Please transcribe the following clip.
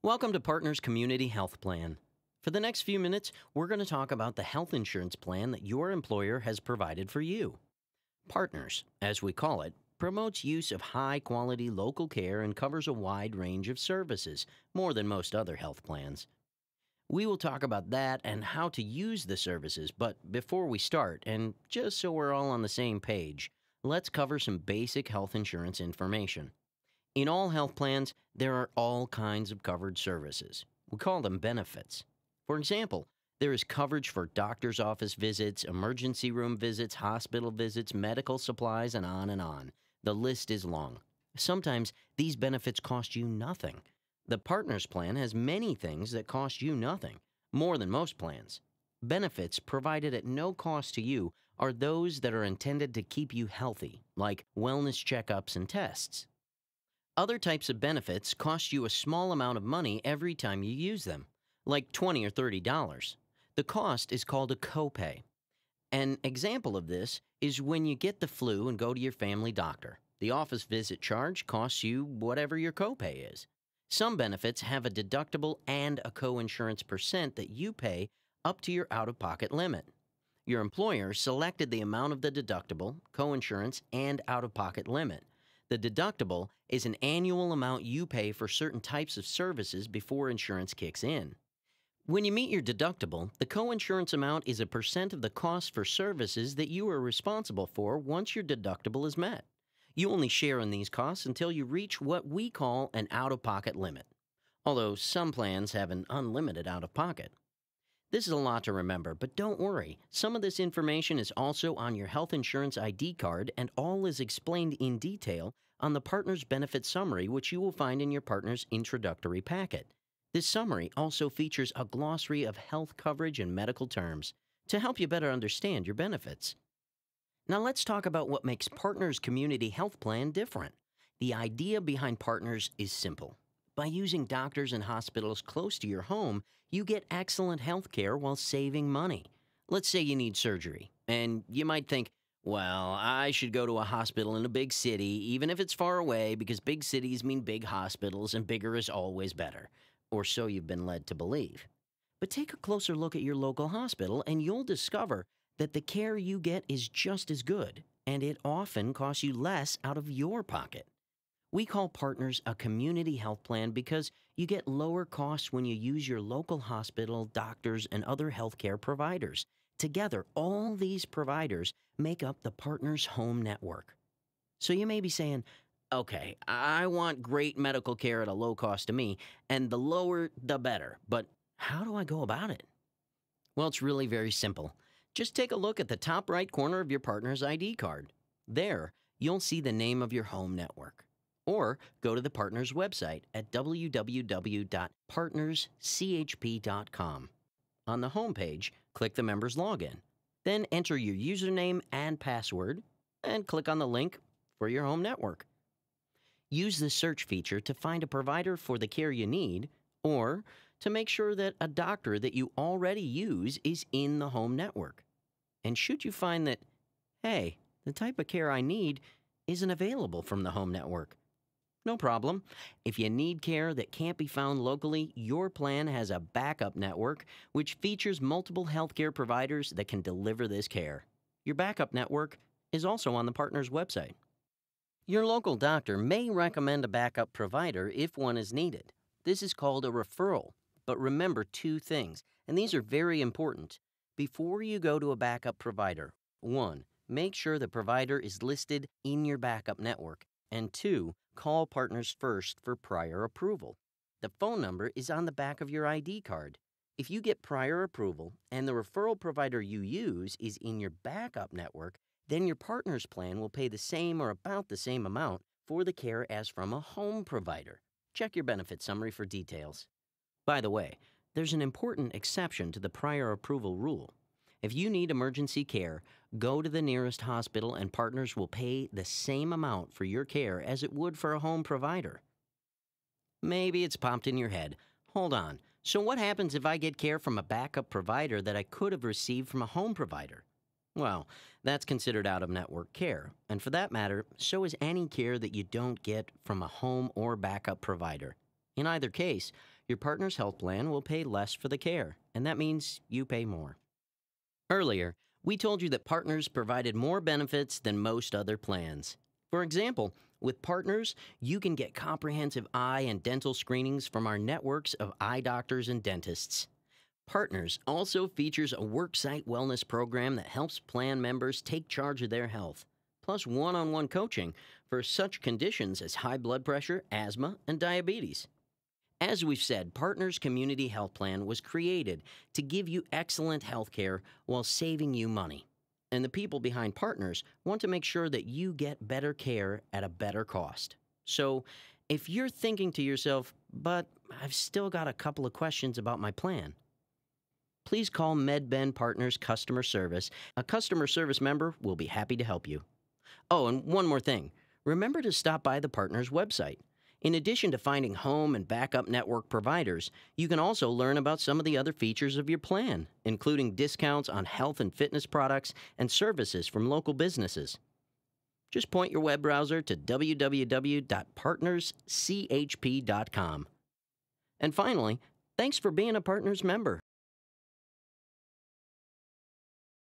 Welcome to Partners Community Health Plan. For the next few minutes, we're going to talk about the health insurance plan that your employer has provided for you. Partners, as we call it, promotes use of high-quality local care and covers a wide range of services, more than most other health plans. We will talk about that and how to use the services, but before we start, and just so we're all on the same page, let's cover some basic health insurance information. In all health plans, there are all kinds of covered services. We call them benefits. For example, there is coverage for doctor's office visits, emergency room visits, hospital visits, medical supplies, and on and on. The list is long. Sometimes these benefits cost you nothing. The Partners Plan has many things that cost you nothing, more than most plans. Benefits provided at no cost to you are those that are intended to keep you healthy, like wellness checkups and tests. Other types of benefits cost you a small amount of money every time you use them, like $20 or $30. The cost is called a copay. An example of this is when you get the flu and go to your family doctor. The office visit charge costs you whatever your copay is. Some benefits have a deductible and a coinsurance percent that you pay up to your out-of-pocket limit. Your employer selected the amount of the deductible, coinsurance, and out-of-pocket limit. The deductible is an annual amount you pay for certain types of services before insurance kicks in. When you meet your deductible, the coinsurance amount is a percent of the cost for services that you are responsible for once your deductible is met. You only share in these costs until you reach what we call an out-of-pocket limit, although some plans have an unlimited out-of-pocket. This is a lot to remember, but don't worry. Some of this information is also on your health insurance ID card, and all is explained in detail on the Partners Benefit Summary, which you will find in your Partners Introductory Packet. This summary also features a glossary of health coverage and medical terms to help you better understand your benefits. Now let's talk about what makes Partners Community Health Plan different. The idea behind Partners is simple. By using doctors and hospitals close to your home, you get excellent health care while saving money. Let's say you need surgery, and you might think, well, I should go to a hospital in a big city, even if it's far away, because big cities mean big hospitals, and bigger is always better. Or so you've been led to believe. But take a closer look at your local hospital, and you'll discover that the care you get is just as good, and it often costs you less out of your pocket. We call Partners a community health plan because you get lower costs when you use your local hospital, doctors, and other healthcare providers. Together, all these providers make up the Partners Home Network. So you may be saying, okay, I want great medical care at a low cost to me, and the lower, the better. But how do I go about it? Well, it's really very simple. Just take a look at the top right corner of your Partners ID card. There, you'll see the name of your home network. Or go to the Partners website at www.partnerschp.com. On the home page, click the Members Login. Then enter your username and password, and click on the link for your home network. Use the search feature to find a provider for the care you need, or to make sure that a doctor that you already use is in the home network. And should you find that, hey, the type of care I need isn't available from the home network, no problem. If you need care that can't be found locally, your plan has a backup network which features multiple healthcare providers that can deliver this care. Your backup network is also on the Partners website. Your local doctor may recommend a backup provider if one is needed. This is called a referral. But remember two things, and these are very important. Before you go to a backup provider, 1. Make sure the provider is listed in your backup network, and 2. Call Partners first for prior approval. The phone number is on the back of your ID card. If you get prior approval and the referral provider you use is in your backup network, then your Partners plan will pay the same or about the same amount for the care as from a home provider. Check your benefit summary for details. By the way, there's an important exception to the prior approval rule. If you need emergency care, go to the nearest hospital and Partners will pay the same amount for your care as it would for a home provider. Maybe it's popped in your head. Hold on. So what happens if I get care from a backup provider that I could have received from a home provider? Well, that's considered out-of-network care, and for that matter, so is any care that you don't get from a home or backup provider. In either case, your partner's health plan will pay less for the care, and that means you pay more. Earlier, we told you that Partners provided more benefits than most other plans. For example, with Partners, you can get comprehensive eye and dental screenings from our networks of eye doctors and dentists. Partners also features a worksite wellness program that helps plan members take charge of their health, plus one-on-one coaching for such conditions as high blood pressure, asthma, and diabetes. As we've said, Partners Community Health Plan was created to give you excellent health care while saving you money. And the people behind Partners want to make sure that you get better care at a better cost. So, if you're thinking to yourself, but I've still got a couple of questions about my plan, please call MedBen Partners Customer Service. A customer service member will be happy to help you. Oh, and one more thing. Remember to stop by the Partners website. In addition to finding home and backup network providers, you can also learn about some of the other features of your plan, including discounts on health and fitness products and services from local businesses. Just point your web browser to www.partnerschp.com. And finally, thanks for being a Partners member.